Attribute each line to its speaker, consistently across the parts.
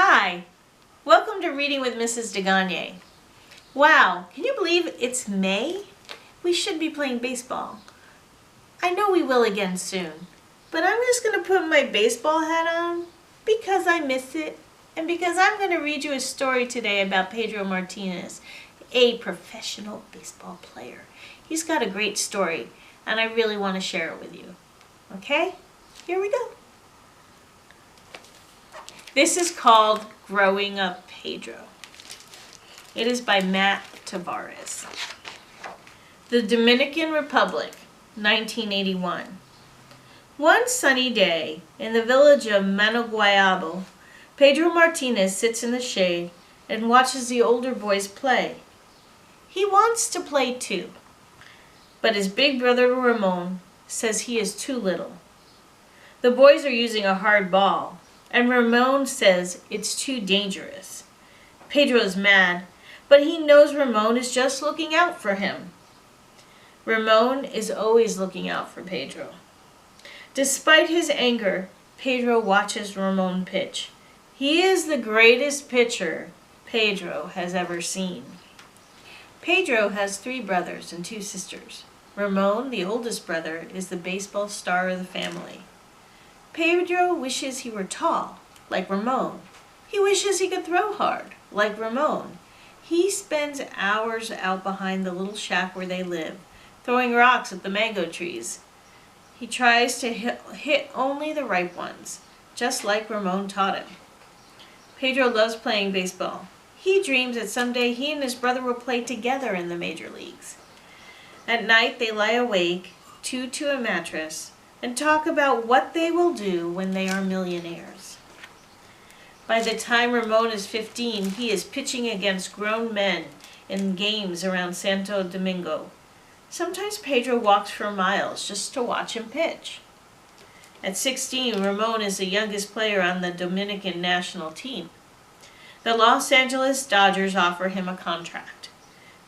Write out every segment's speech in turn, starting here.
Speaker 1: Hi, welcome to Reading with Mrs. DeGagne. Wow, can you believe it's May? We should be playing baseball. I know we will again soon, but I'm just going to put my baseball hat on because I miss it and because I'm going to read you a story today about Pedro Martinez, a professional baseball player. He's got a great story and I really want to share it with you. Okay, here we go. This is called Growing Up Pedro. It is by Matt Tavares. The Dominican Republic, 1981. One sunny day in the village of Manoguayabo, Pedro Martinez sits in the shade and watches the older boys play. He wants to play too, but his big brother Ramon says he is too little. The boys are using a hard ball, and Ramon says it's too dangerous. Pedro is mad, but he knows Ramon is just looking out for him. Ramon is always looking out for Pedro. Despite his anger, Pedro watches Ramon pitch. He is the greatest pitcher Pedro has ever seen. Pedro has 3 brothers and 2 sisters. Ramon, the oldest brother, is the baseball star of the family. Pedro wishes he were tall, like Ramon. He wishes he could throw hard, like Ramon. He spends hours out behind the little shack where they live, throwing rocks at the mango trees. He tries to hit only the ripe ones, just like Ramon taught him. Pedro loves playing baseball. He dreams that someday he and his brother will play together in the major leagues. At night they lie awake, two to a mattress, and talk about what they will do when they are millionaires. By the time Ramon is 15, he is pitching against grown men in games around Santo Domingo. Sometimes Pedro walks for miles just to watch him pitch. At 16, Ramon is the youngest player on the Dominican national team. The Los Angeles Dodgers offer him a contract.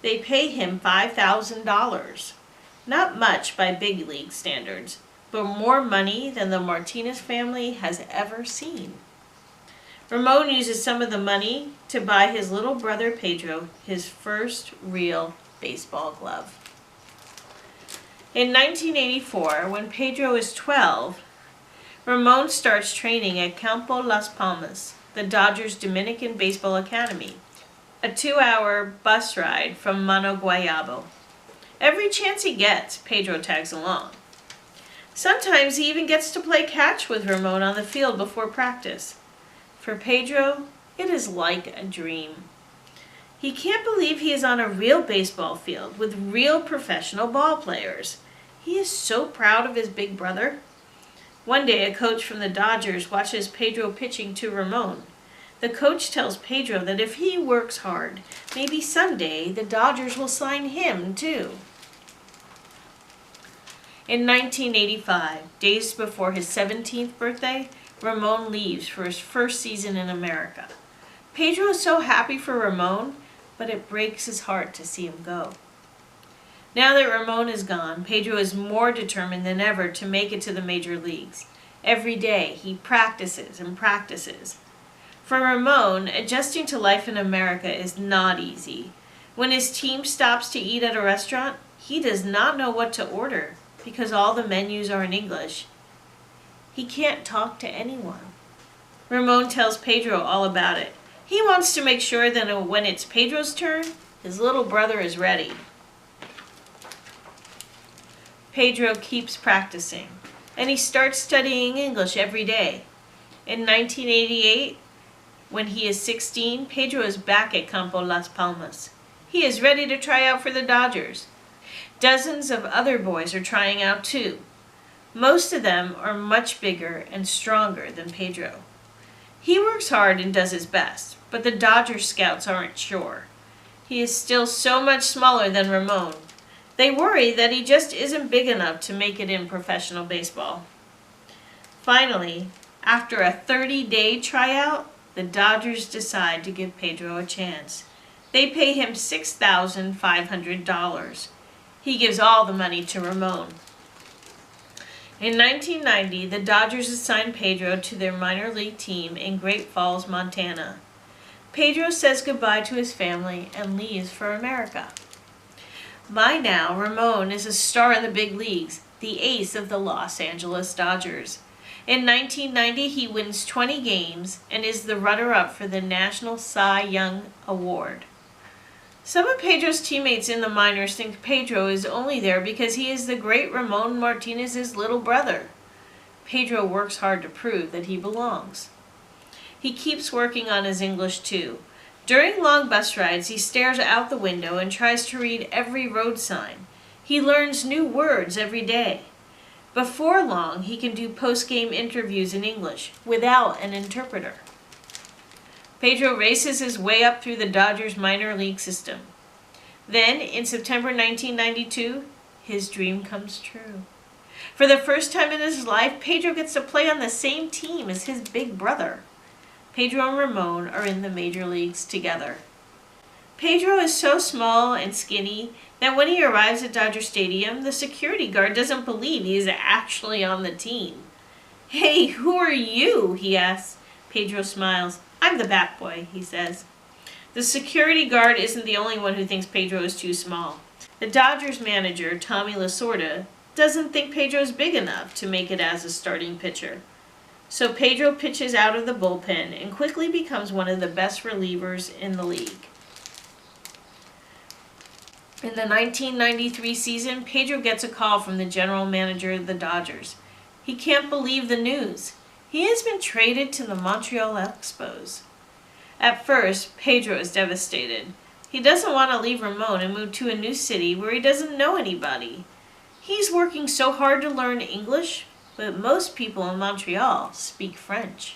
Speaker 1: They pay him $5,000. Not much by big league standards, but more money than the Martinez family has ever seen. Ramon uses some of the money to buy his little brother Pedro his first real baseball glove. In 1984, when Pedro is 12, Ramon starts training at Campo Las Palmas, the Dodgers' Dominican Baseball Academy, a 2-hour bus ride from Manoguayabo. Every chance he gets, Pedro tags along. Sometimes he even gets to play catch with Ramon on the field before practice. For Pedro, it is like a dream. He can't believe he is on a real baseball field with real professional ball players. He is so proud of his big brother. One day, a coach from the Dodgers watches Pedro pitching to Ramon. The coach tells Pedro that if he works hard, maybe someday the Dodgers will sign him too. In 1985, days before his 17th birthday, Ramon leaves for his first season in America. Pedro is so happy for Ramon, but it breaks his heart to see him go. Now that Ramon is gone, Pedro is more determined than ever to make it to the major leagues. Every day, he practices and practices. For Ramon, adjusting to life in America is not easy. When his team stops to eat at a restaurant, he does not know what to order because all the menus are in English. He can't talk to anyone. Ramon tells Pedro all about it. He wants to make sure that when it's Pedro's turn, his little brother is ready. Pedro keeps practicing, and he starts studying English every day. In 1988, when he is 16, Pedro is back at Campo Las Palmas. He is ready to try out for the Dodgers. Dozens of other boys are trying out too. Most of them are much bigger and stronger than Pedro. He works hard and does his best, but the Dodger scouts aren't sure. He is still so much smaller than Ramon. They worry that he just isn't big enough to make it in professional baseball. Finally, after a 30-day tryout, the Dodgers decide to give Pedro a chance. They pay him $6,500. He gives all the money to Ramon. In 1990, the Dodgers assigned Pedro to their minor league team in Great Falls, Montana. Pedro says goodbye to his family and leaves for America. By now, Ramon is a star in the big leagues, the ace of the Los Angeles Dodgers. In 1990, he wins 20 games and is the runner-up for the National Cy Young Award. Some of Pedro's teammates in the minors think Pedro is only there because he is the great Ramon Martinez's little brother. Pedro works hard to prove that he belongs. He keeps working on his English too. During long bus rides, he stares out the window and tries to read every road sign. He learns new words every day. Before long, he can do post-game interviews in English without an interpreter. Pedro races his way up through the Dodgers minor league system. Then, in September 1992, his dream comes true. For the first time in his life, Pedro gets to play on the same team as his big brother. Pedro and Ramon are in the major leagues together. Pedro is so small and skinny that when he arrives at Dodger Stadium, the security guard doesn't believe he is actually on the team. "Hey, who are you?" he asks. Pedro smiles. "I'm the bat boy," he says. The security guard isn't the only one who thinks Pedro is too small. The Dodgers manager, Tommy Lasorda, doesn't think Pedro is big enough to make it as a starting pitcher. So Pedro pitches out of the bullpen and quickly becomes one of the best relievers in the league. In the 1993 season, Pedro gets a call from the general manager of the Dodgers. He can't believe the news. He has been traded to the Montreal Expos. At first, Pedro is devastated. He doesn't want to leave Ramon and move to a new city where he doesn't know anybody. He's working so hard to learn English, but most people in Montreal speak French.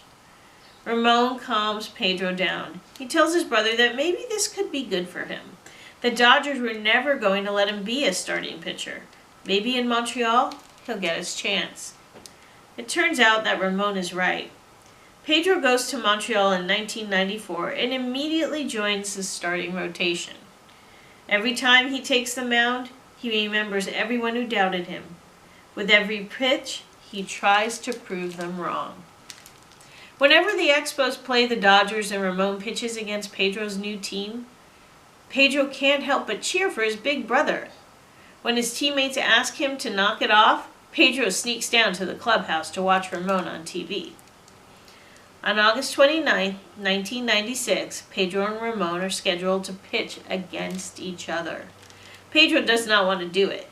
Speaker 1: Ramon calms Pedro down. He tells his brother that maybe this could be good for him. The Dodgers were never going to let him be a starting pitcher. Maybe in Montreal, he'll get his chance. It turns out that Ramon is right. Pedro goes to Montreal in 1994 and immediately joins the starting rotation. Every time he takes the mound, he remembers everyone who doubted him. With every pitch, he tries to prove them wrong. Whenever the Expos play the Dodgers and Ramon pitches against Pedro's new team, Pedro can't help but cheer for his big brother. When his teammates ask him to knock it off, Pedro sneaks down to the clubhouse to watch Ramon on TV. On August 29, 1996, Pedro and Ramon are scheduled to pitch against each other. Pedro does not want to do it.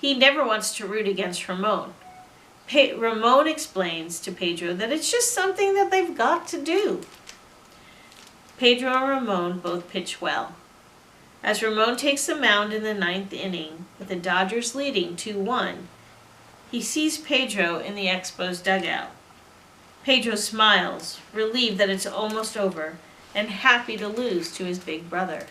Speaker 1: He never wants to root against Ramon. Ramon explains to Pedro that it's just something that they've got to do. Pedro and Ramon both pitch well. As Ramon takes the mound in the 9th inning, with the Dodgers leading 2-1, he sees Pedro in the Expos dugout. Pedro smiles, relieved that it's almost over, and happy to lose to his big brother.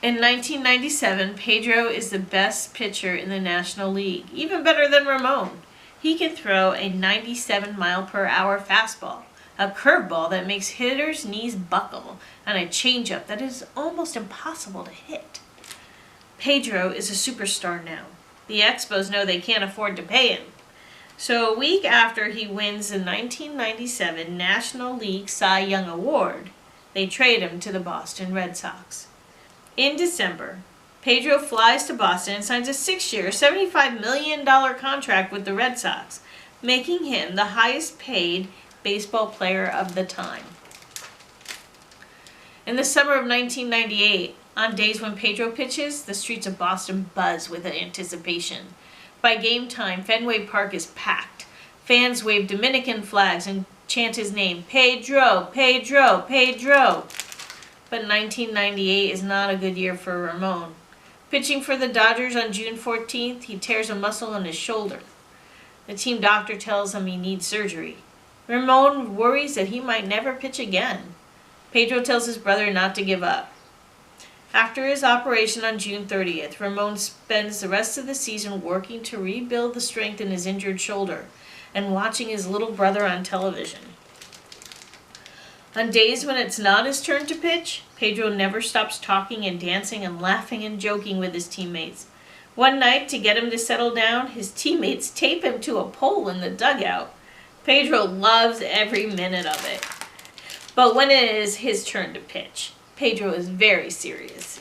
Speaker 1: In 1997, Pedro is the best pitcher in the National League, even better than Ramon. He can throw a 97-mile-per-hour fastball, a curveball that makes hitters' knees buckle, and a changeup that is almost impossible to hit. Pedro is a superstar now. The Expos know they can't afford to pay him. So a week after he wins the 1997 National League Cy Young Award, they trade him to the Boston Red Sox. In December, Pedro flies to Boston and signs a 6-year, $75 million contract with the Red Sox, making him the highest paid baseball player of the time. In the summer of 1998, on days when Pedro pitches, the streets of Boston buzz with anticipation. By game time, Fenway Park is packed. Fans wave Dominican flags and chant his name, Pedro, Pedro, Pedro. But 1998 is not a good year for Ramon. Pitching for the Dodgers on June 14th, he tears a muscle in his shoulder. The team doctor tells him he needs surgery. Ramon worries that he might never pitch again. Pedro tells his brother not to give up. After his operation on June 30th, Ramon spends the rest of the season working to rebuild the strength in his injured shoulder and watching his little brother on television. On days when it's not his turn to pitch, Pedro never stops talking and dancing and laughing and joking with his teammates. One night, to get him to settle down, his teammates tape him to a pole in the dugout. Pedro loves every minute of it. But when it is his turn to pitch, Pedro is very serious.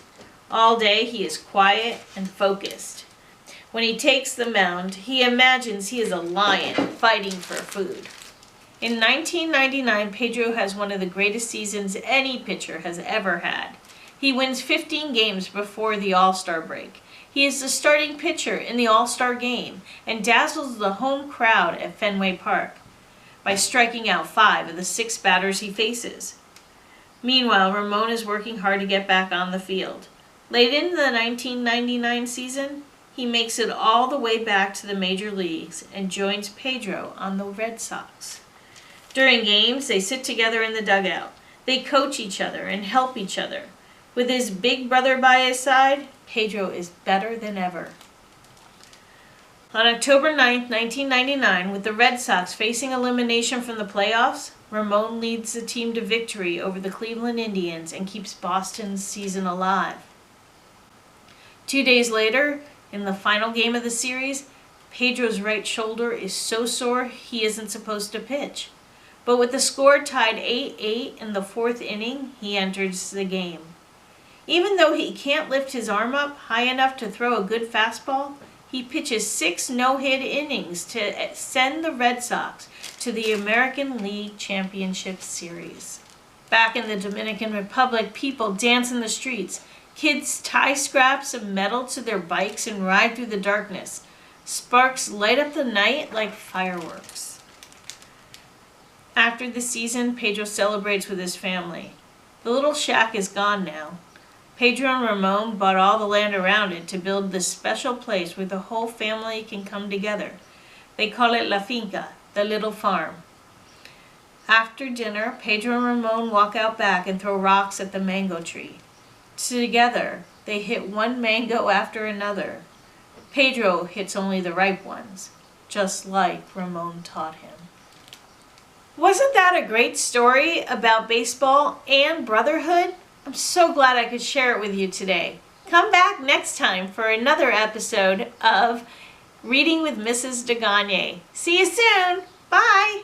Speaker 1: All day he is quiet and focused. When he takes the mound, he imagines he is a lion fighting for food. In 1999, Pedro has one of the greatest seasons any pitcher has ever had. He wins 15 games before the All-Star break. He is the starting pitcher in the All-Star game and dazzles the home crowd at Fenway Park by striking out 5 of the 6 batters he faces. Meanwhile, Ramon is working hard to get back on the field. Late in the 1999 season, he makes it all the way back to the major leagues and joins Pedro on the Red Sox. During games, they sit together in the dugout. They coach each other and help each other. With his big brother by his side, Pedro is better than ever. On October 9, 1999, with the Red Sox facing elimination from the playoffs, Ramon leads the team to victory over the Cleveland Indians and keeps Boston's season alive. 2 days later, in the final game of the series, Pedro's right shoulder is so sore he isn't supposed to pitch. But with the score tied 8-8 in the 4th inning, he enters the game. Even though he can't lift his arm up high enough to throw a good fastball, he pitches 6 no-hit innings to send the Red Sox to the American League Championship Series. Back in the Dominican Republic, people dance in the streets. Kids tie scraps of metal to their bikes and ride through the darkness. Sparks light up the night like fireworks. After the season, Pedro celebrates with his family. The little shack is gone now. Pedro and Ramon bought all the land around it to build this special place where the whole family can come together. They call it La Finca, the little farm. After dinner, Pedro and Ramon walk out back and throw rocks at the mango tree. Together, they hit one mango after another. Pedro hits only the ripe ones, just like Ramon taught him. Wasn't that a great story about baseball and brotherhood? I'm so glad I could share it with you today. Come back next time for another episode of Reading with Mrs. DeGagne. See you soon. Bye.